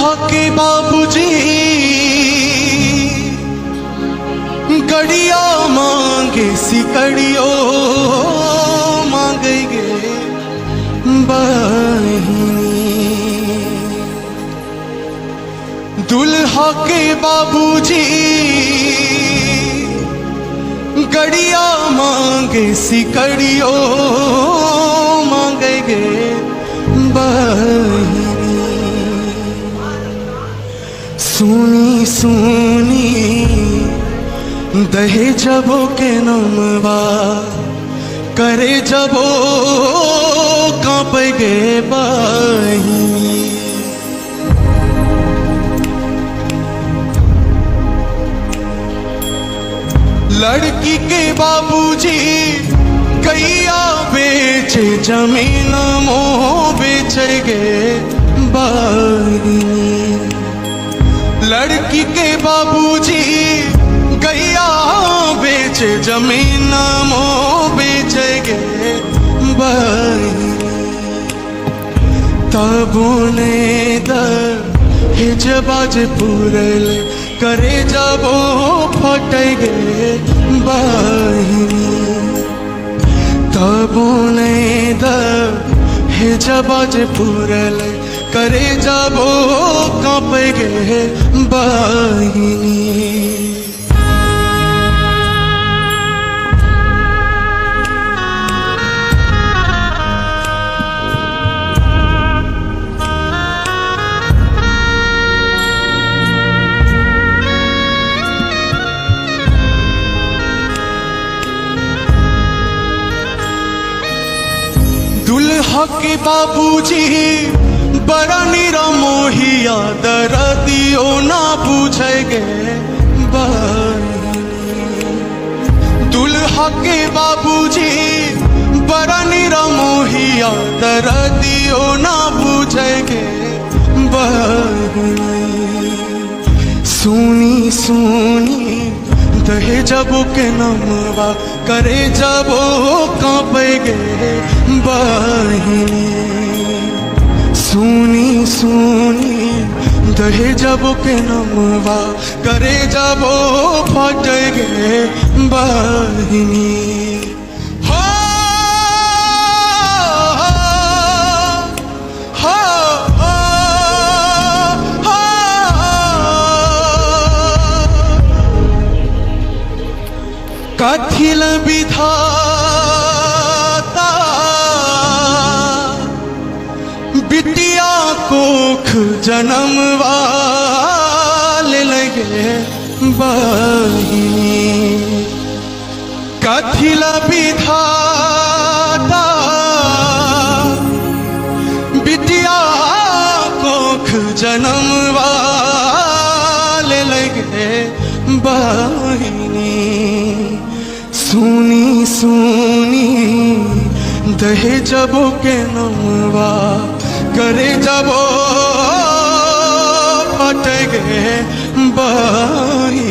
दुल्हा के बाबूजी गड़िया मांगे सिकड़ियो मांगेगे बहिनी। दुल्हा के बाबूजी गड़िया मांगे सिकड़ियो मांगेगे बहिनी। सुनी सुनी दहे जबो के नमवा करे जबो कांपेगे बहिनी। लड़की के बाबूजी गैया बेचे जमीन मोह बेचेगे बहिनी। लड़की के बाबूजी गैया बेचे जमीन मोह बेचेगे बहिनी। तब उन्हें दहेज पूरल करे जबो फटेगे बहिनी। तब उन्हें दहेज पूरल करे जबो कांपेगे बहिनी। दुल्हा के बाबूजी बड़ा निरमोहिया दर्दियो ना पूछेगे बहिनी। दुल्हा के बाबूजी बड़ा निरमोहिया दर्दियो ना पूछेगे बहिनी। सुनी सुनी दहेजबो के नमवा करे जबो कांपेगे बहिनी। सुनी सुनी दहेजबो के नमवा करे जबो फटेगे बहिनी। हो कथिल विधाता बिटिया कोख जन्मवा ले लगे बहिनी। कथिल विधाता बिटिया कोख जन्मवा ले लगे बहिनी। सुनी सुनी दहेजबो के नमवा करे जबो फटेगे बहिनी।